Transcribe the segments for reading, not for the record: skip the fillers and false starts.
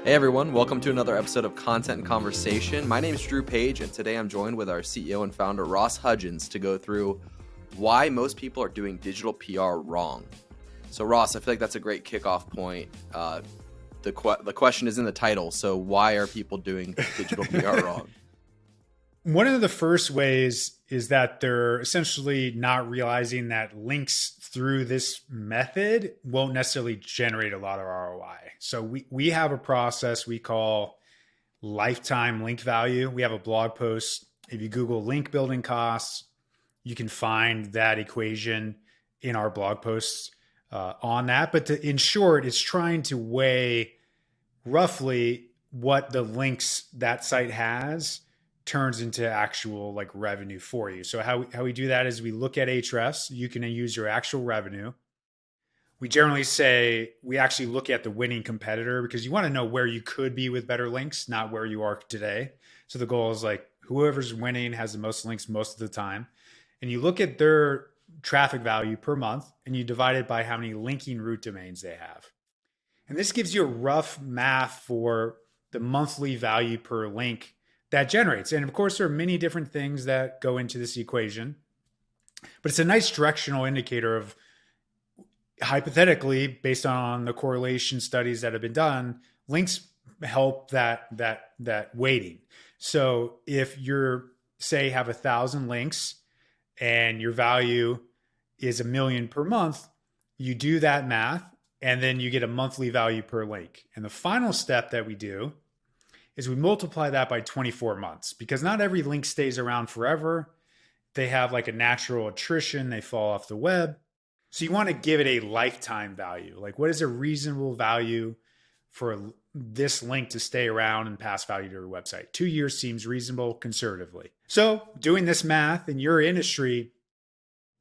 Hey everyone, welcome to another episode of Content and Conversation. My name is Drew Page, and today I'm joined with our CEO and founder, Ross Hudgens, to go through why most people are doing digital PR wrong. So Ross, I feel like that's a great kickoff point. The question is in the title, so why are people doing digital PR wrong? One of the first ways is that they're essentially not realizing that links through this method won't necessarily generate a lot of ROI. So we have a process we call lifetime link value. We have a blog post. If you Google link building costs, you can find that equation in our blog posts on that. But in short, it's trying to weigh roughly what the links that site has turns into actual like revenue for you. So how we do that is we look at Ahrefs. You can use your actual revenue. We generally say we actually look at the winning competitor because you want to know where you could be with better links, not where you are today. So the goal is like whoever's winning has the most links most of the time. And you look at their traffic value per month and you divide it by how many linking root domains they have. And this gives you a rough math for the monthly value per link that generates. And of course, there are many different things that go into this equation, but it's a nice directional indicator of, hypothetically, based on the correlation studies that have been done, links help that weighting. So if you're, say, have 1,000 links and your value is $1 million per month, you do that math and then you get a monthly value per link. And the final step that we do is we multiply that by 24 months because not every link stays around forever. They have like a natural attrition. They fall off the web. So you want to give it a lifetime value. Like what is a reasonable value for this link to stay around and pass value to your website? 2 years seems reasonable conservatively. So doing this math in your industry,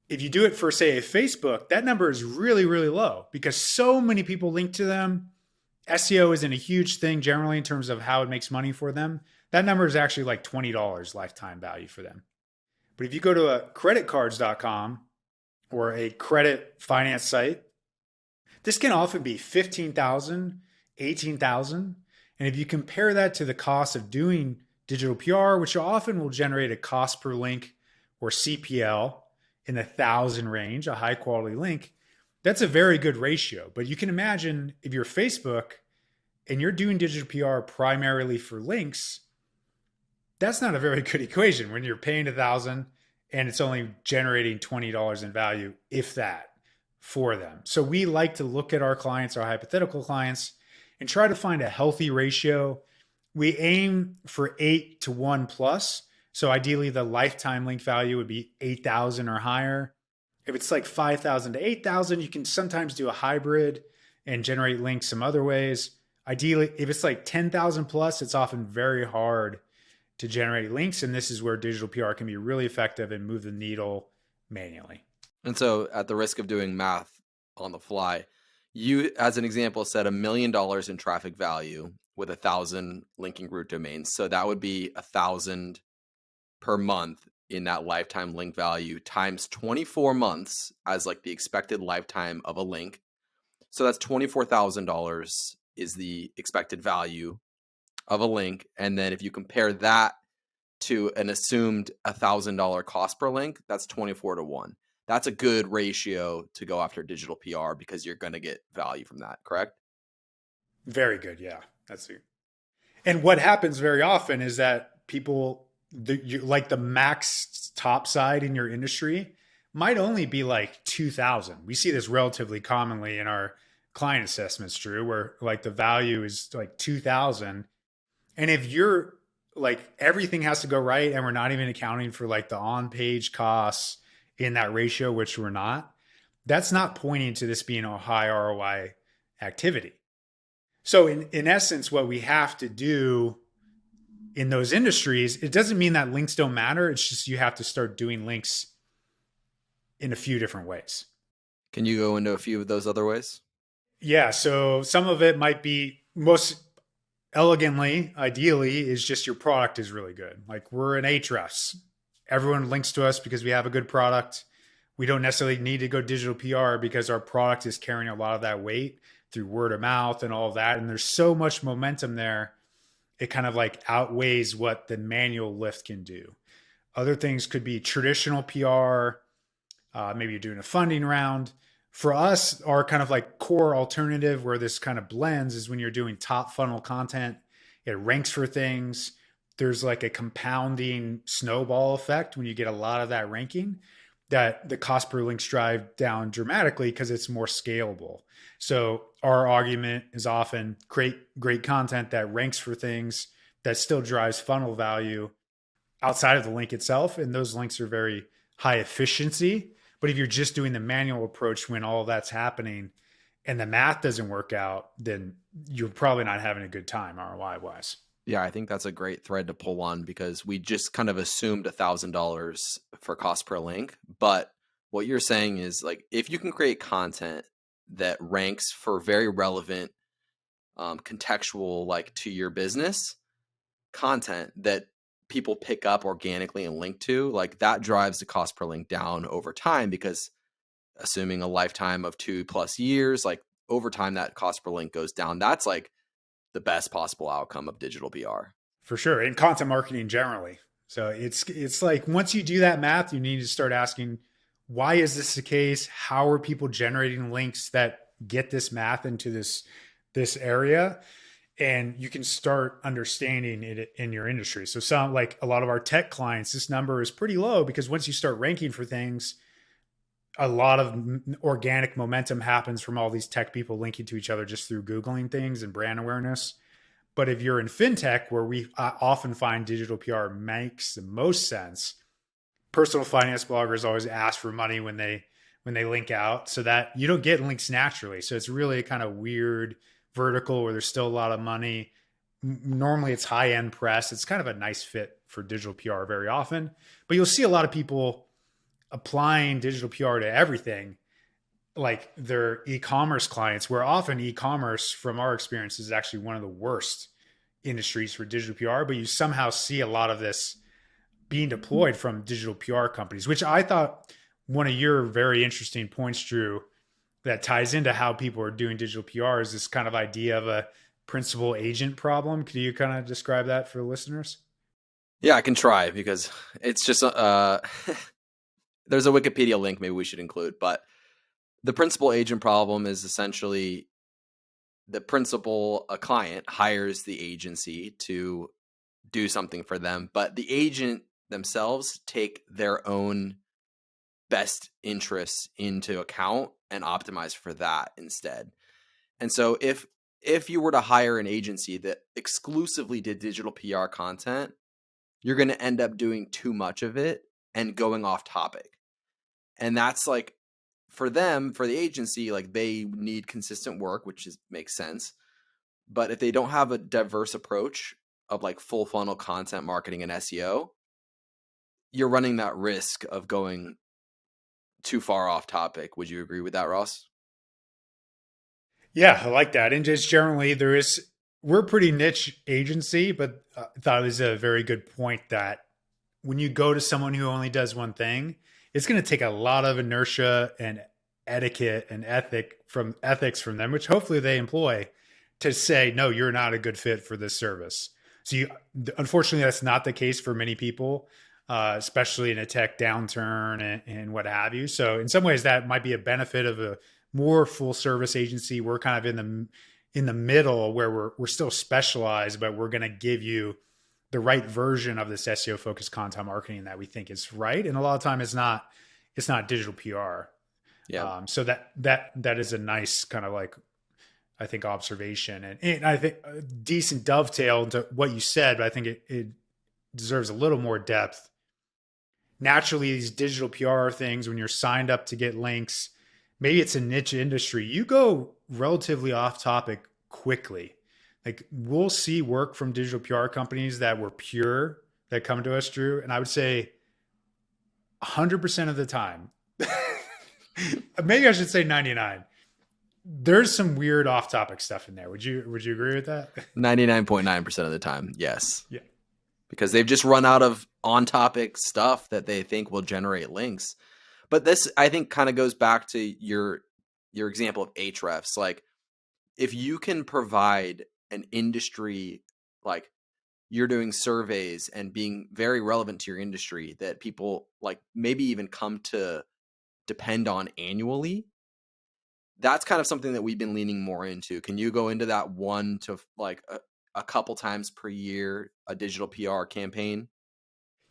if you do it for say a Facebook, that number is really, really low because so many people link to them. SEO isn't a huge thing generally in terms of how it makes money for them. That number is actually like $20 lifetime value for them. But if you go to a creditcards.com or a credit finance site, this can often be $15,000, $18,000. And if you compare that to the cost of doing digital PR, which often will generate a cost per link or CPL in the 1,000 range, a high quality link, that's a very good ratio. But you can imagine if you're Facebook and you're doing digital PR primarily for links, that's not a very good equation when you're paying 1,000 and it's only generating $20 in value, if that, for them. So we like to look at our clients, our hypothetical clients, and try to find a healthy ratio. We aim for 8 to 1 plus. So ideally the lifetime link value would be 8,000 or higher. If it's like 5,000 to 8,000, you can sometimes do a hybrid and generate links some other ways. Ideally, if it's like 10,000 plus, it's often very hard to generate links. And this is where digital PR can be really effective and move the needle manually. And so at the risk of doing math on the fly, you, as an example, said $1 million in traffic value with 1,000 linking root domains. So that would be 1,000 per month in that lifetime link value times 24 months as like the expected lifetime of a link. So that's $24,000 is the expected value of a link. And then if you compare that to an assumed $1,000 cost per link, that's 24 to 1. That's a good ratio to go after digital PR because you're going to get value from that, correct? Very good. Yeah, that's it. And what happens very often is that people, like the max top side in your industry might only be like 2,000. We see this relatively commonly in our client assessments, Drew, where like the value is like 2,000. And if you're like, everything has to go right and we're not even accounting for like the on-page costs in that ratio, which we're not, that's not pointing to this being a high ROI activity. So in essence, what we have to do in those industries, it doesn't mean that links don't matter. It's just you have to start doing links in a few different ways. Can you go into a few of those other ways? Yeah. So some of it might be most elegantly, ideally, is just your product is really good. Like we're an Ahrefs. Everyone links to us because we have a good product. We don't necessarily need to go digital PR because our product is carrying a lot of that weight through word of mouth and all of that. And there's so much momentum there. It kind of like outweighs what the manual lift can do. Other things could be traditional PR. Maybe you're doing a funding round. For us, our kind of like core alternative where this kind of blends is when you're doing top funnel content. It ranks for things. There's like a compounding snowball effect when you get a lot of that ranking, that the cost per links drive down dramatically because it's more scalable. So our argument is often create great content that ranks for things that still drives funnel value outside of the link itself. And those links are very high efficiency. But if you're just doing the manual approach when all of that's happening and the math doesn't work out, then you're probably not having a good time ROI wise. Yeah, I think that's a great thread to pull on because we just kind of assumed $1,000 for cost per link. But what you're saying is like, if you can create content that ranks for very relevant, contextual, like to your business content that people pick up organically and link to, like that drives the cost per link down over time, because assuming a lifetime of 2+ years, like over time, that cost per link goes down. That's like the best possible outcome of digital PR. For sure. And content marketing generally. So it's like once you do that math, you need to start asking, why is this the case? How are people generating links that get this math into this area? And you can start understanding it in your industry. So some like a lot of our tech clients, this number is pretty low because once you start ranking for things, a lot of organic momentum happens from all these tech people linking to each other just through Googling things and brand awareness. But if you're in fintech, where we often find digital PR makes the most sense, personal finance bloggers always ask for money when they link out, so that you don't get links naturally. So it's really a kind of weird vertical where there's still a lot of money. Normally it's high end press. It's kind of a nice fit for digital PR very often, but you'll see a lot of people applying digital PR to everything, like their e-commerce clients, where often e-commerce, from our experience, is actually one of the worst industries for digital PR, but you somehow see a lot of this being deployed from digital PR companies, which I thought one of your very interesting points, Drew, that ties into how people are doing digital PR is this kind of idea of a principal agent problem. Could you kind of describe that for the listeners? Yeah, I can try, because it's just there's a Wikipedia link maybe we should include, but the principal agent problem is essentially the principal, a client, hires the agency to do something for them, but the agent themselves take their own best interests into account and optimize for that instead. And so if you were to hire an agency that exclusively did digital PR content, you're going to end up doing too much of it and going off topic. And that's like, for them, for the agency, like they need consistent work, which makes sense. But if they don't have a diverse approach of like full funnel content marketing and SEO, you're running that risk of going too far off topic. Would you agree with that, Ross? Yeah, I like that. And just generally, we're a pretty niche agency, but I thought it was a very good point that when you go to someone who only does one thing, it's going to take a lot of inertia and etiquette and ethics from them, which hopefully they employ, to say, no, you're not a good fit for this service. So unfortunately, that's not the case for many people, especially in a tech downturn and what have you. So in some ways, that might be a benefit of a more full service agency. We're kind of in the middle where we're still specialized, but we're going to give you the right version of this SEO focused content marketing that we think is right. And a lot of time it's not digital PR. Yeah. So that is a nice kind of like, I think, observation, and I think a decent dovetail into what you said, but I think it deserves a little more depth. Naturally, these digital PR things, when you're signed up to get links, maybe it's a niche industry, you go relatively off topic quickly. Like we'll see work from digital PR companies that were pure that come to us, Drew. And I would say 100% of the time, maybe I should say 99, there's some weird off topic stuff in there. Would you agree with that? 99.9% of the time. Yes. Yeah. Because they've just run out of on topic stuff that they think will generate links. But this, I think, kind of goes back to your example of Ahrefs. Like, if you can provide an industry, like you're doing surveys and being very relevant to your industry that people like maybe even come to depend on annually, that's kind of something that we've been leaning more into. Can you go into that one to like a couple times per year, a digital PR campaign?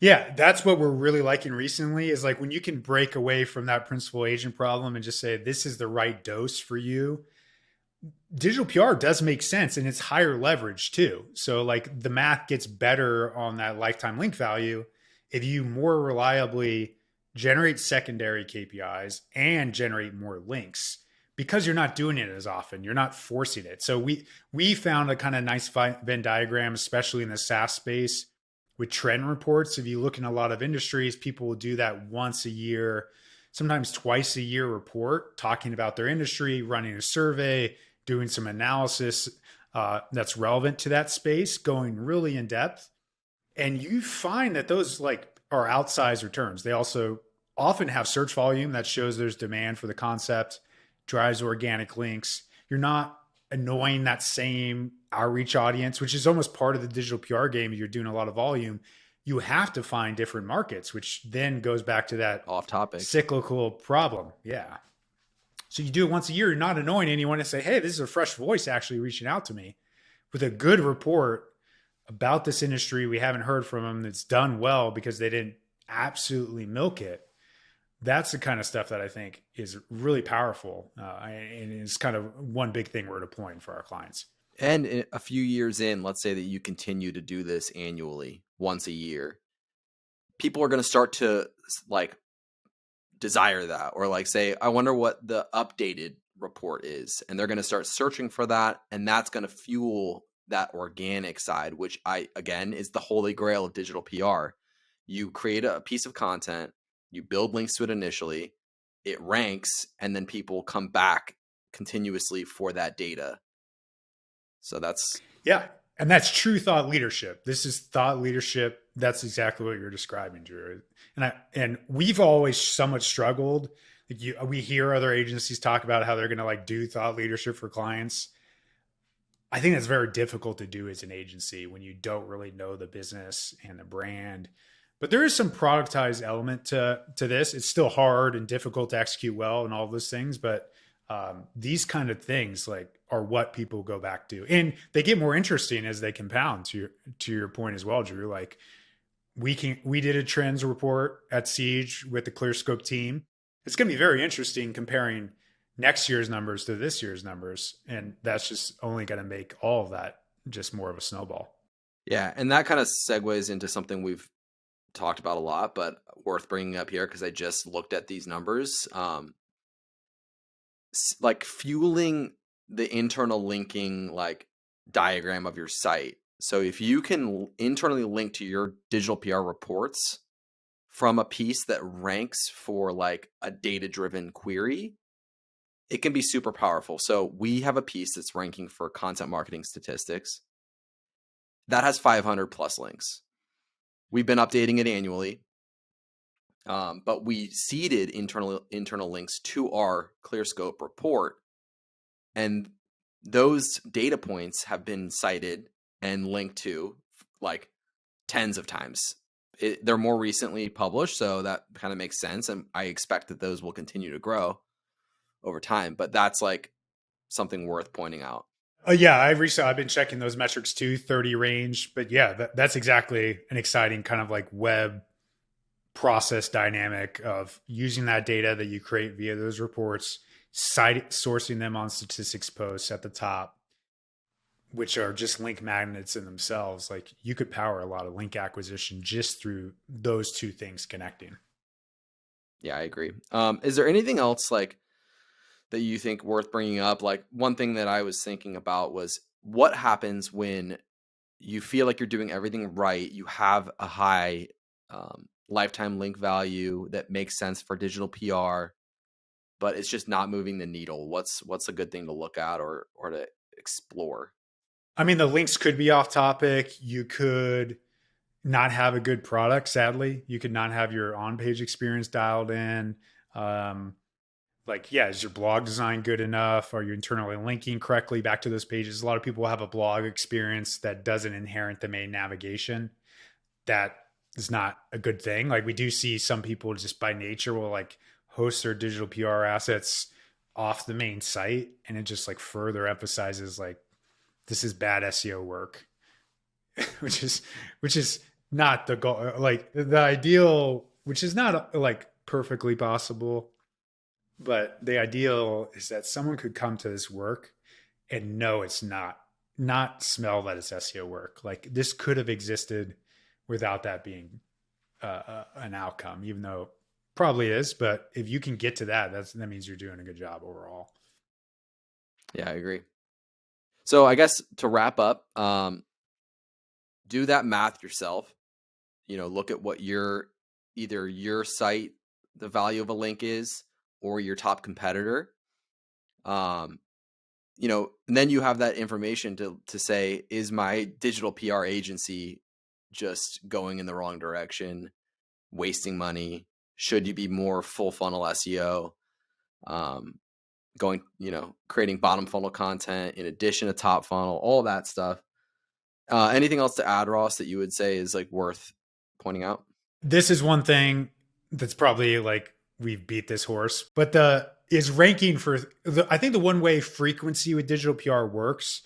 Yeah, that's what we're really liking recently is like when you can break away from that principal agent problem and just say, this is the right dose for you. Digital PR does make sense and it's higher leverage too. So like the math gets better on that lifetime link value if you more reliably generate secondary KPIs and generate more links because you're not doing it as often. You're not forcing it. So we found a kind of nice Venn diagram, especially in the SaaS space with trend reports. If you look in a lot of industries, people will do that once a year, sometimes twice a year report talking about their industry, running a survey, doing some analysis that's relevant to that space, going really in depth. And you find that those like are outsized returns. They also often have search volume that shows there's demand for the concept, drives organic links. You're not annoying that same outreach audience, which is almost part of the digital PR game. You're doing a lot of volume. You have to find different markets, which then goes back to that Off topic. cyclical problem. Yeah. So you do it once a year. You're not annoying anyone to say, hey, this is a fresh voice actually reaching out to me with a good report about this industry we haven't heard from them that's done well because they didn't absolutely milk it. That's the kind of stuff that I think is really powerful. And it's kind of one big thing we're deploying for our clients. And a few years in, let's say that you continue to do this annually, once a year, people are going to start to like desire that, or like say, I wonder what the updated report is. And they're going to start searching for that. And that's going to fuel that organic side, which again, is the holy grail of digital PR. You create a piece of content, you build links to it initially, it ranks, and then people come back continuously for that data. So that's, yeah. And that's true thought leadership. This is thought leadership. That's exactly what you're describing, Drew. And we've always somewhat struggled. Like we hear other agencies talk about how they're going to like do thought leadership for clients. I think that's very difficult to do as an agency when you don't really know the business and the brand. But there is some productized element to this. It's still hard and difficult to execute well and all those things, but these kind of things like are what people go back to, and they get more interesting as they compound. To your point as well, Drew. Like we did a trends report at Siege with the ClearScope team. It's going to be very interesting comparing next year's numbers to this year's numbers, and that's just only going to make all of that just more of a snowball. yeah. And that kind of segues into something we've talked about a lot, but worth bringing up here because I just looked at these numbers. Like fueling the internal linking like diagram of your site. So if you can internally link to your digital PR reports from a piece that ranks for like a data-driven query, it can be super powerful. So we have a piece that's ranking for content marketing statistics that has 500 plus links. We've been updating it annually. But we seeded internal links to our ClearScope report, and those data points have been cited and linked to like tens of times. They're more recently published, so that kind of makes sense, and I expect that those will continue to grow over time. But that's like something worth pointing out. Yeah, I've been checking those metrics too, 30 range. But yeah, that's exactly an exciting kind of like web process dynamic of using that data that you create via those reports, sourcing them on statistics posts at the top, which are just link magnets in themselves. Like you could power a lot of link acquisition just through those two things connecting. Yeah, I agree. Is there anything else like that you think worth bringing up? Like one thing that I was thinking about was what happens when you feel like you're doing everything right. You have a high lifetime link value that makes sense for digital PR, but it's just not moving the needle. What's a good thing to look at or to explore? I mean, the links could be off topic. You could not have a good product, sadly. You could not have your on-page experience dialed in. Um, like, yeah, is your blog design good enough? Are you internally linking correctly back to those pages? A lot of people have a blog experience that doesn't inherit the main navigation. That is not a good thing. Like, we do see some people just by nature will like host their digital PR assets off the main site, and it just like further emphasizes like this is bad SEO work, which is not the goal. Like the ideal, which is not like perfectly possible, but the ideal is that someone could come to this work and know it's not smell that it's SEO work. Like this could have existed without that being an outcome, even though probably is. But if you can get to that, that means you're doing a good job overall. Yeah, I agree. So I guess to wrap up, do that math yourself. Look at what either your site, the value of a link is, or your top competitor. And then you have that information to say, is my digital PR agency just going in the wrong direction, wasting money? Should you be more full funnel SEO? Creating bottom funnel content in addition to top funnel, all that stuff. Anything else to add, Ross, that you would say is like worth pointing out? This is one thing that's probably like we've beat this horse, but the is ranking for I think the one way frequency with digital PR works,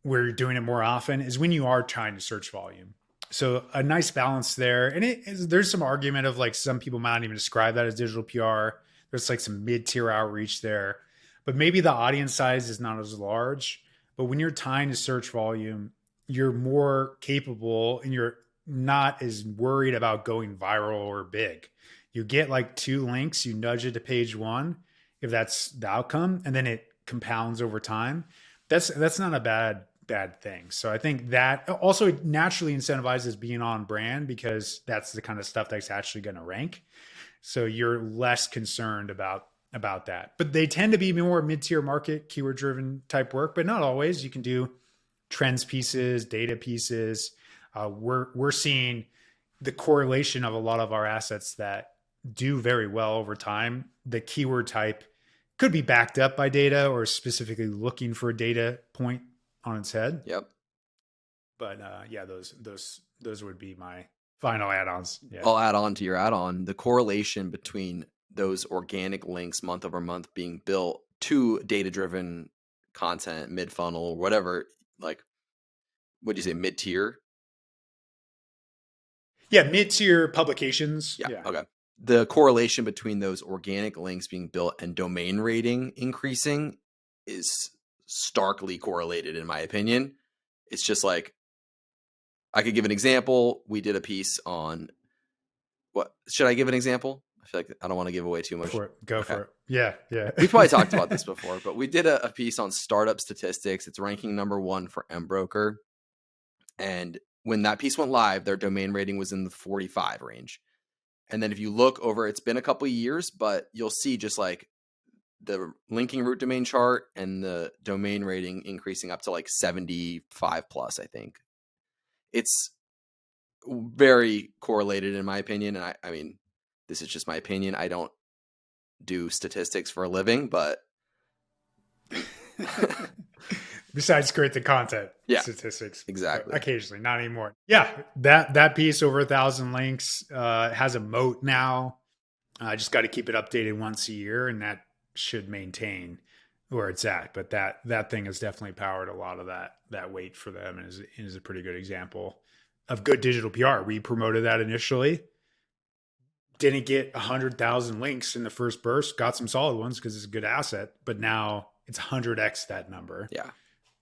where you're doing it more often, is when you are trying to search volume. So a nice balance there. And there's some argument of like some people might not even describe that as digital PR. There's like some mid-tier outreach there, but maybe the audience size is not as large. But when you're tying to search volume, you're more capable and you're not as worried about going viral or big. You get like 2 links, you nudge it to page 1, if that's the outcome, and then it compounds over time. That's not a bad thing. So I think that also naturally incentivizes being on brand, because that's the kind of stuff that's actually going to rank. So you're less concerned about that. But they tend to be more mid-tier market, keyword driven type work, but not always. You can do trends pieces, data pieces. We're seeing the correlation of a lot of our assets that do very well over time. The keyword type could be backed up by data or specifically looking for a data point on its head. Yep. But yeah, those would be my final add-ons. Yeah. I'll add on to your add-on. The correlation between those organic links month over month being built to data-driven content, mid-funnel, whatever, like, what'd you say, mid-tier? Yeah, mid-tier publications. Yeah. Okay. The correlation between those organic links being built and domain rating increasing is starkly correlated, in my opinion. It's just like, I could give an example. We did a piece on what should I give an example? I feel like I don't want to give away too much. Go for it. Yeah. We've probably talked about this before, but we did a piece on startup statistics. It's ranking number 1 for MBroker. And when that piece went live, their domain rating was in the 45 range. And then if you look over, it's been a couple of years, but you'll see just like the linking root domain chart and the domain rating increasing up to like 75 plus, I think. It's very correlated in my opinion. And I mean, this is just my opinion. I don't do statistics for a living, but besides create the content, yeah, statistics, exactly. Occasionally, not anymore. Yeah, that piece over 1,000 links has a moat now. I just got to keep it updated once a year, and that should maintain where it's at. But that thing has definitely powered a lot of that weight for them, and is a pretty good example of good digital PR. We promoted that initially. Didn't get 100,000 links in the first burst. Got some solid ones because it's a good asset, but now it's 100x that number. Yeah,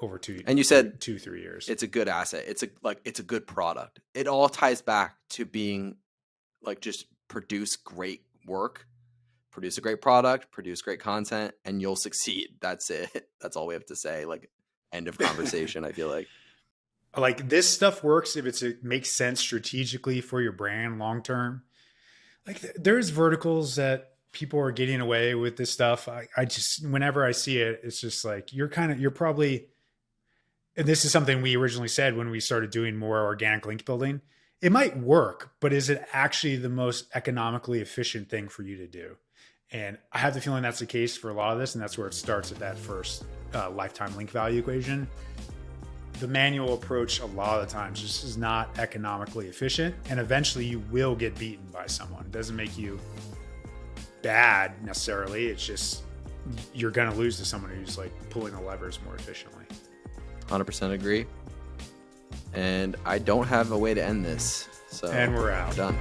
over 2. And you said 2-3 years. It's a good asset. It's a good product. It all ties back to being like, just produce great work, produce a great product, produce great content, and you'll succeed. That's it. That's all we have to say. Like, end of conversation. I feel like this stuff works if it makes sense strategically for your brand long term. Like there's verticals that people are getting away with this stuff. I just, whenever I see it, it's just like, you're probably, and this is something we originally said when we started doing more organic link building, it might work, but is it actually the most economically efficient thing for you to do? And I have the feeling that's the case for a lot of this, and that's where it starts at that first lifetime link value equation. The manual approach a lot of the times just is not economically efficient, and eventually you will get beaten by someone. It doesn't make you bad necessarily. It's just you're going to lose to someone who's like pulling the levers more efficiently. 100% agree. And I don't have a way to end this. So and we're out. Done.